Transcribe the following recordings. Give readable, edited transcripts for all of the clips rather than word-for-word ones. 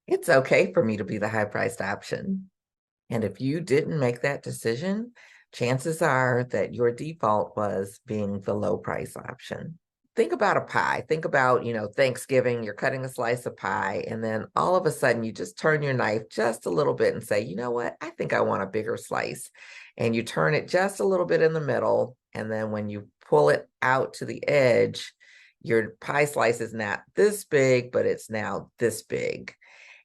It's okay for me to be the high priced option. And if you didn't make that decision, chances are that your default was being the low price option. Think about a pie. Think about, Thanksgiving, you're cutting a slice of pie, and then all of a sudden you just turn your knife just a little bit and say, you know what? I think I want a bigger slice. And you turn it just a little bit in the middle. And then when you pull it out to the edge, your pie slice is not this big, but it's now this big.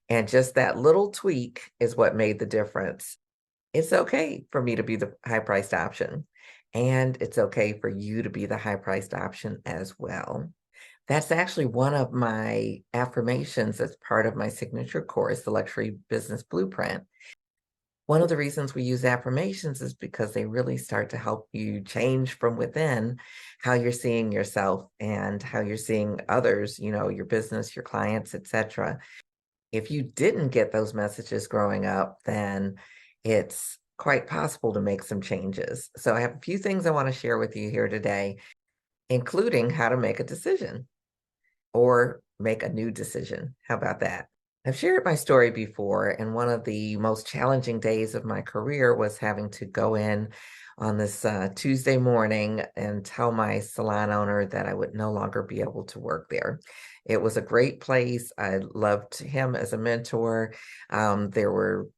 And just that little tweak is what made the difference. It's okay for me to be the high priced option. And it's okay for you to be the high priced option as well. That's actually one of my affirmations as part of my signature course, the Luxury Business Blueprint. One of the reasons we use affirmations is because they really start to help you change from within how you're seeing yourself and how you're seeing others, your business, your clients, etc. If you didn't get those messages growing up, then it's quite possible to make some changes. So I have a few things I want to share with you here today, including how to make a decision or make a new decision. How about that? I've shared my story before, and one of the most challenging days of my career was having to go in on this Tuesday morning and tell my salon owner that I would no longer be able to work there. It was a great place. I loved him as a mentor. There were,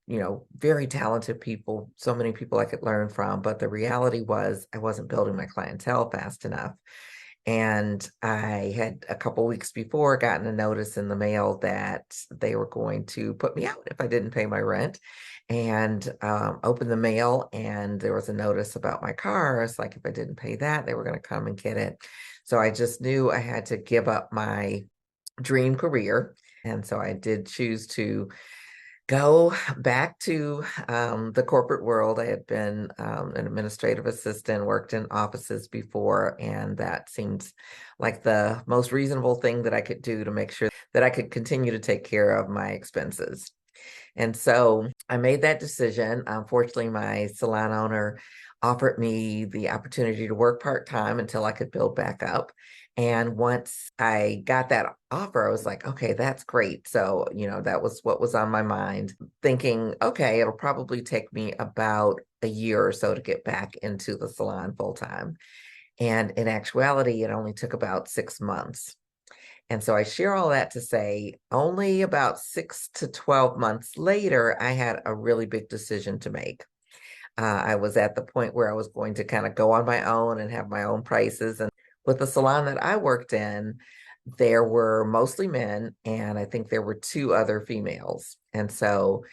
very talented people, so many people I could learn from, but the reality was I wasn't building my clientele fast enough. And I had a couple weeks before gotten a notice in the mail that they were going to put me out if I didn't pay my rent. And opened the mail, and there was a notice about my car. It's like if I didn't pay that, they were going to come and get it. So I just knew I had to give up my dream career. And so I did choose to go back to the corporate world. I had been an administrative assistant, worked in offices before, and that seemed like the most reasonable thing that I could do to make sure that I could continue to take care of my expenses. And so I made that decision. Unfortunately, my salon owner offered me the opportunity to work part-time until I could build back up. And once I got that offer, I was like, okay, that's great. So, that was what was on my mind, thinking, okay, it'll probably take me about a year or so to get back into the salon full time. And in actuality, it only took about 6 months. And so I share all that to say only about 6 to 12 months later, I had a really big decision to make. I was at the point where I was going to kind of go on my own and have my own prices. And with the salon that I worked in, there were mostly men, and I think there were two other females. And so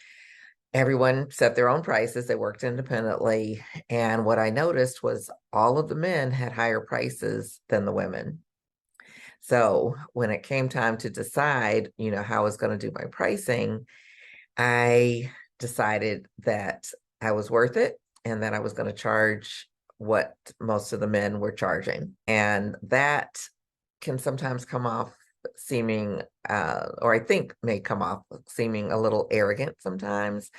everyone set their own prices. They worked independently. And what I noticed was all of the men had higher prices than the women. So when it came time to decide, how I was going to do my pricing, I decided that I was worth it and that I was going to charge what most of the men were charging. And that can sometimes come off seeming, or I think may come off seeming a little arrogant sometimes.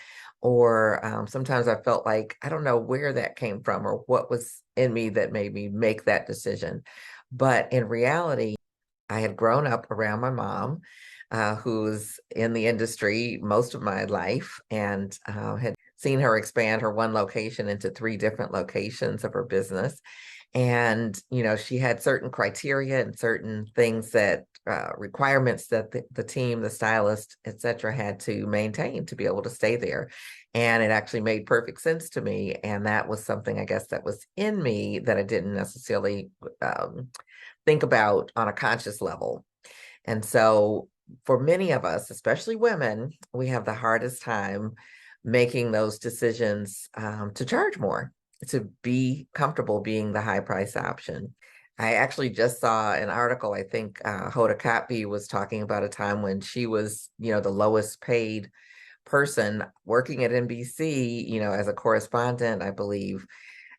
Or sometimes I felt like I don't know where that came from or what was in me that made me make that decision. But in reality, I had grown up around my mom, who's in the industry most of my life, and had seen her expand her one location into three different locations of her business. And, she had certain criteria and certain things that requirements that the team, the stylist, etc., had to maintain to be able to stay there. And it actually made perfect sense to me. And that was something, I guess, that was in me that I didn't necessarily think about on a conscious level. And so for many of us, especially women, we have the hardest time making those decisions to charge more, to be comfortable being the high price option. I actually just saw an article. I think Hoda Kotb was talking about a time when she was, the lowest paid person working at NBC, as a correspondent, I believe.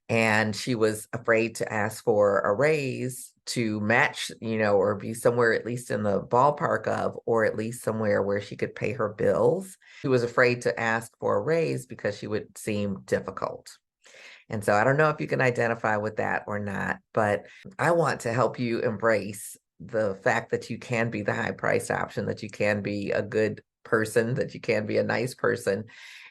And she was afraid to ask for a raise to match, or be somewhere at least in the ballpark of, or at least somewhere where she could pay her bills. She was afraid to ask for a raise because she would seem difficult. And so I don't know if you can identify with that or not, but I want to help you embrace the fact that you can be the high price option, that you can be a good person, that you can be a nice person,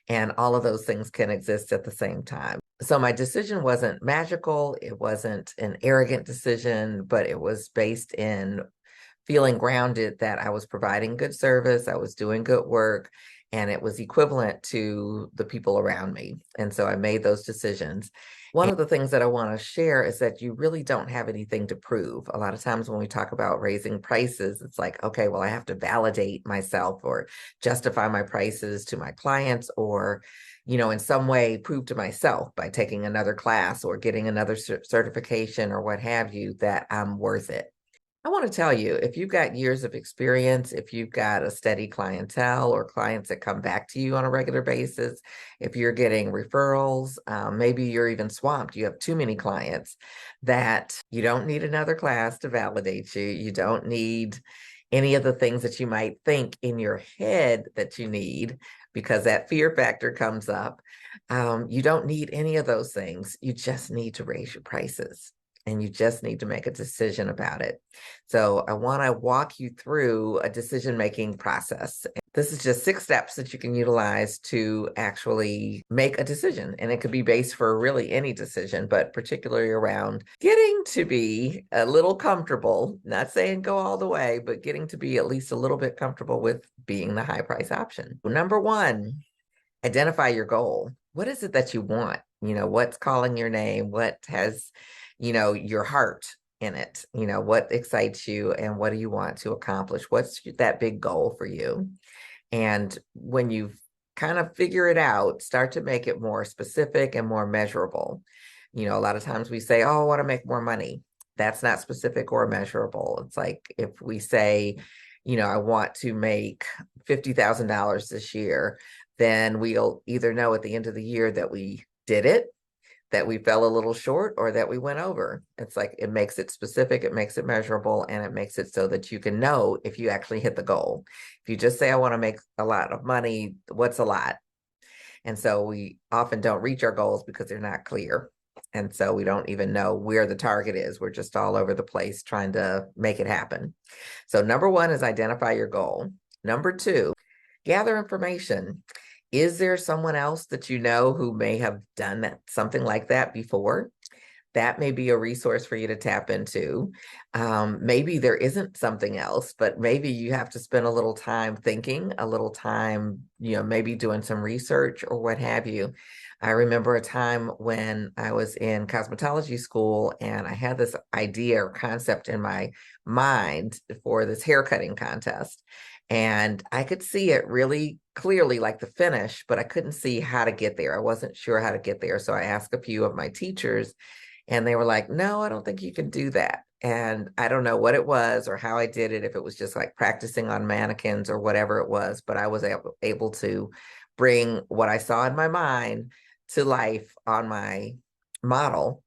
and all of those things can exist at the same time. So my decision wasn't magical. It wasn't an arrogant decision, but it was based in feeling grounded that I was providing good service, I was doing good work, and it was equivalent to the people around me. And so I made those decisions. One of the things that I want to share is that you really don't have anything to prove. A lot of times when we talk about raising prices, it's like, okay, well, I have to validate myself or justify my prices to my clients, or in some way prove to myself by taking another class or getting another certification or what have you, that I'm worth it. I want to tell you, if you've got years of experience, if you've got a steady clientele or clients that come back to you on a regular basis, if you're getting referrals, maybe you're even swamped, you have too many clients, that you don't need another class to validate you. You don't need any of the things that you might think in your head that you need, because that fear factor comes up. You don't need any of those things. You just need to raise your prices. And you just need to make a decision about it. So I want to walk you through a decision-making process. This is just 6 steps that you can utilize to actually make a decision. And it could be based for really any decision, but particularly around getting to be a little comfortable, not saying go all the way, but getting to be at least a little bit comfortable with being the high price option. Number 1, identify your goal. What is it that you want? What's calling your name? What has your heart in it? What excites you and what do you want to accomplish? What's that big goal for you? And when you kind of figure it out, start to make it more specific and more measurable. A lot of times we say, oh, I want to make more money. That's not specific or measurable. It's like if we say, I want to make $50,000 this year, then we'll either know at the end of the year that we did it, that we fell a little short, or that we went over. It's like it makes it specific, it makes it measurable, and it makes it so that you can know if you actually hit the goal. If you just say, I want to make a lot of money, what's a lot? And so we often don't reach our goals because they're not clear. And so we don't even know where the target is. We're just all over the place trying to make it happen. So number 1 is identify your goal. Number 2, gather information. Is there someone else that you know who may have done something like that before? That may be a resource for you to tap into. Maybe there isn't something else, but maybe you have to spend a little time thinking, a little time, maybe doing some research or what have you. I remember a time when I was in cosmetology school and I had this idea or concept in my mind for this haircutting contest. And I could see it really clearly, like the finish, but I couldn't see how to get there. I wasn't sure how to get there. So I asked a few of my teachers, and they were like, no, I don't think you can do that. And I don't know what it was or how I did it, if it was just like practicing on mannequins or whatever it was, but I was able to bring what I saw in my mind to life on my model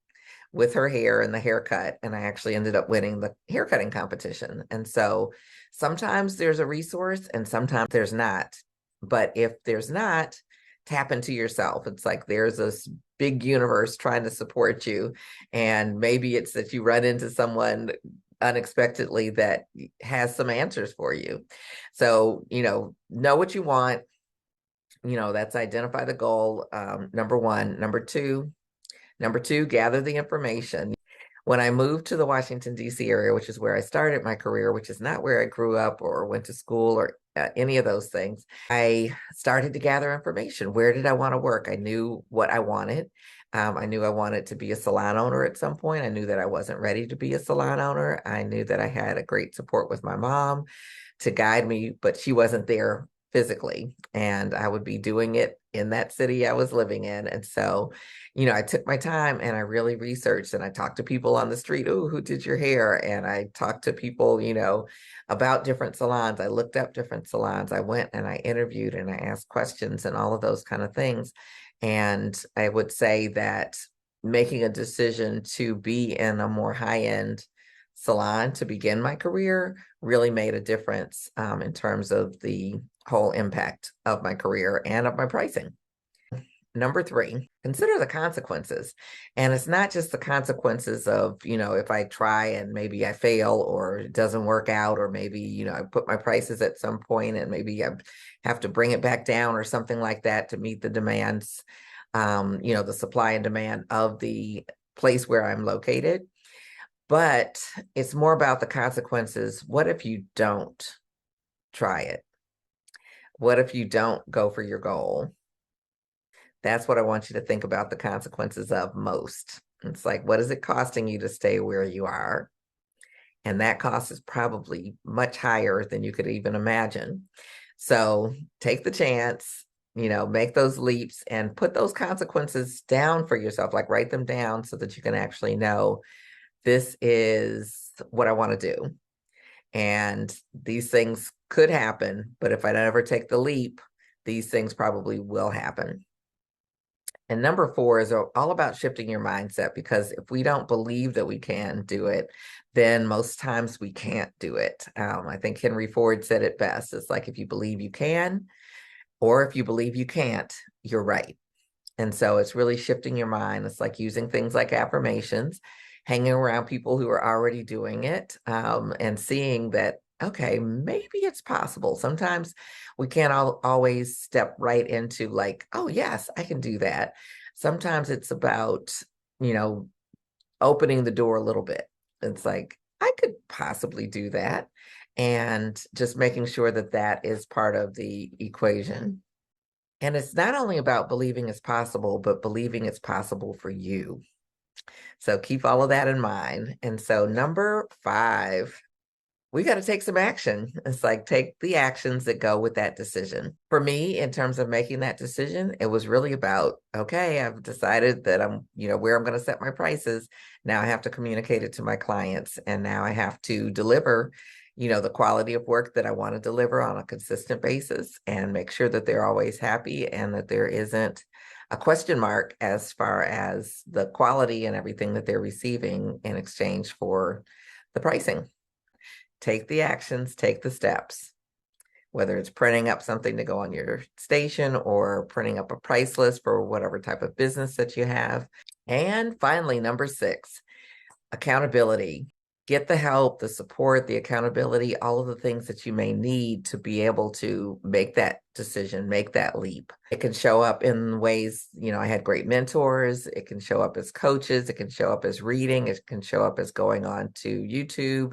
with her hair and the haircut. And I actually ended up winning the haircutting competition. And so sometimes there's a resource and sometimes there's not. But if there's not, tap into yourself. It's like there's this big universe trying to support you. And maybe it's that you run into someone unexpectedly that has some answers for you. So, know what you want. That's identify the goal. Number 1. Number two, gather the information. When I moved to the Washington, D.C. area, which is where I started my career, which is not where I grew up or went to school or any of those things, I started to gather information. Where did I want to work? I knew what I wanted. I knew I wanted to be a salon owner at some point. I knew that I wasn't ready to be a salon owner. I knew that I had a great support with my mom to guide me, but she wasn't there physically, and I would be doing it in that city I was living in. And so, I took my time and I really researched, and I talked to people on the street. Oh, who did your hair? And I talked to people, about different salons. I looked up different salons. I went and I interviewed and I asked questions and all of those kind of things. And I would say that making a decision to be in a more high-end salon to begin my career really made a difference in terms of the whole impact of my career and of my pricing. Number three, consider the consequences. And it's not just the consequences of, if I try and maybe I fail or it doesn't work out, or maybe, I put my prices at some point and maybe I have to bring it back down or something like that to meet the demands, the supply and demand of the place where I'm located. But it's more about the consequences. What if you don't try it? What if you don't go for your goal? That's what I want you to think about the consequences of most. It's like, what is it costing you to stay where you are? And that cost is probably much higher than you could even imagine. So take the chance, make those leaps and put those consequences down for yourself, like write them down so that you can actually know this is what I want to do. And these things could happen, but if I never take the leap, these things probably will happen. And number four is all about shifting your mindset, because if we don't believe that we can do it, then most times we can't do it. I think Henry Ford said it best. It's like, if you believe you can, or if you believe you can't, you're right. And so it's really shifting your mind. It's like using things like affirmations, hanging around people who are already doing it, and seeing that, okay, maybe it's possible. Sometimes we can't always step right into like, oh, yes, I can do that. Sometimes it's about, you know, opening the door a little bit. It's like, I could possibly do that. And just making sure that that is part of the equation. And it's not only about believing it's possible, but believing it's possible for you. So keep all of that in mind. And so number five, we got to take some action. It's like, take the actions that go with that decision. For me, in terms of making that decision, it was really about, okay, I've decided that I'm, where I'm going to set my prices. Now I have to communicate it to my clients. And now I have to deliver, the quality of work that I want to deliver on a consistent basis, and make sure that they're always happy and that there isn't a question mark as far as the quality and everything that they're receiving in exchange for the pricing. Take the actions, take the steps, whether it's printing up something to go on your station or printing up a price list for whatever type of business that you have. And finally, number six, accountability. Get the help, the support, the accountability, all of the things that you may need to be able to make that decision, make that leap. It can show up in ways, I had great mentors. It can show up as coaches. It can show up as reading. It can show up as going on to YouTube.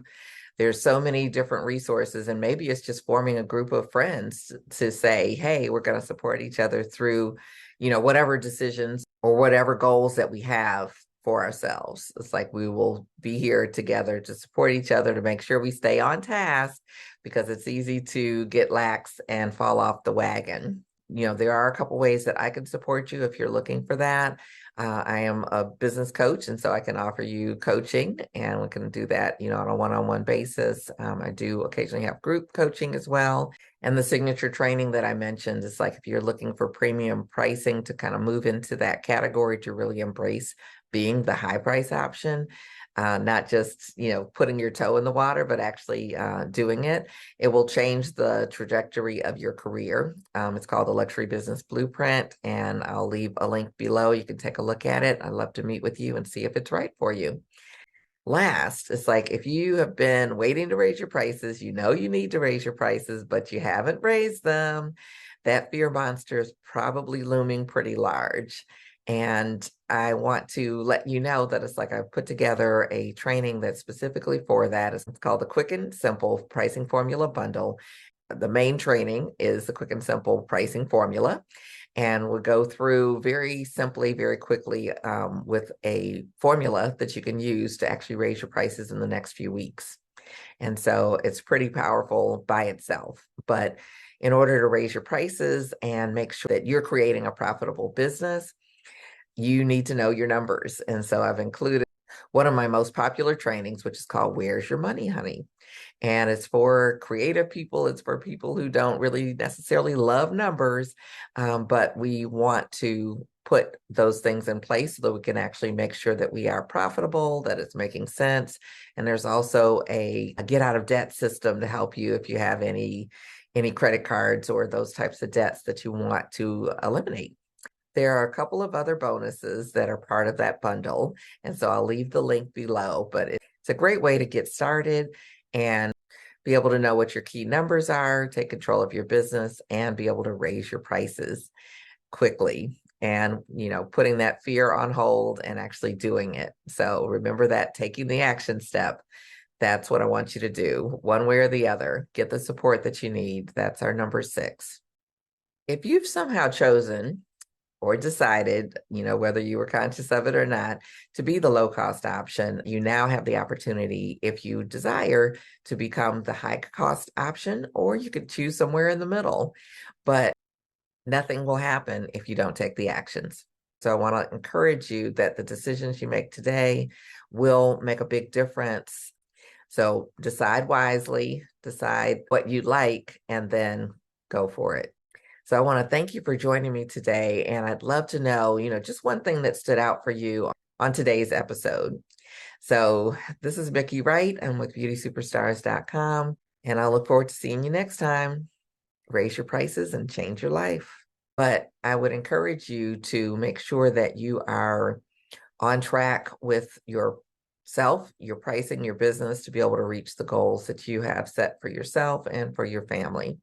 There's so many different resources, and maybe it's just forming a group of friends to say, hey, we're going to support each other through, whatever decisions or whatever goals that we have for ourselves. It's like, we will be here together to support each other, to make sure we stay on task, because it's easy to get lax and fall off the wagon. There are a couple ways that I can support you if you're looking for that. I am a business coach, and so I can offer you coaching, and we can do that, on a one-on-one basis. I do occasionally have group coaching as well. And the signature training that I mentioned is like, if you're looking for premium pricing to kind of move into that category, to really embrace being the high price option, not just, putting your toe in the water, but actually doing it. It will change the trajectory of your career. It's called the Luxury Business Blueprint, and I'll leave a link below. You can take a look at it. I'd love to meet with you and see if it's right for you. Last, it's like, if you have been waiting to raise your prices, you need to raise your prices, but you haven't raised them, that fear monster is probably looming pretty large. And I want to let you know that it's like, I've put together a training that's specifically for that. It's called the Quick and Simple Pricing Formula Bundle. The main training is the Quick and Simple Pricing Formula. And we'll go through very simply, very quickly, with a formula that you can use to actually raise your prices in the next few weeks. And so it's pretty powerful by itself. But in order to raise your prices and make sure that you're creating a profitable business, you need to know your numbers. And so I've included one of my most popular trainings, which is called Where's Your Money, Honey? And it's for creative people. It's for people who don't really necessarily love numbers, but we want to put those things in place so that we can actually make sure that we are profitable, that it's making sense. And there's also a get out of debt system to help you if you have any credit cards or those types of debts that you want to eliminate. There are a couple of other bonuses that are part of that bundle. And so I'll leave the link below, but it's a great way to get started and be able to know what your key numbers are, take control of your business, and be able to raise your prices quickly. And, putting that fear on hold and actually doing it. So remember that taking the action step. That's what I want you to do, one way or the other. Get the support that you need. That's our number 6. If you've somehow chosen or decided, whether you were conscious of it or not, to be the low cost option, you now have the opportunity, if you desire, to become the high cost option, or you could choose somewhere in the middle. But nothing will happen if you don't take the actions. So I want to encourage you that the decisions you make today will make a big difference. So decide wisely, decide what you like, and then go for it. So I want to thank you for joining me today. And I'd love to know, just one thing that stood out for you on today's episode. So this is Miki Wright. I'm with beautysuperstars.com. And I look forward to seeing you next time. Raise your prices and change your life. But I would encourage you to make sure that you are on track with yourself, your pricing, your business, to be able to reach the goals that you have set for yourself and for your family.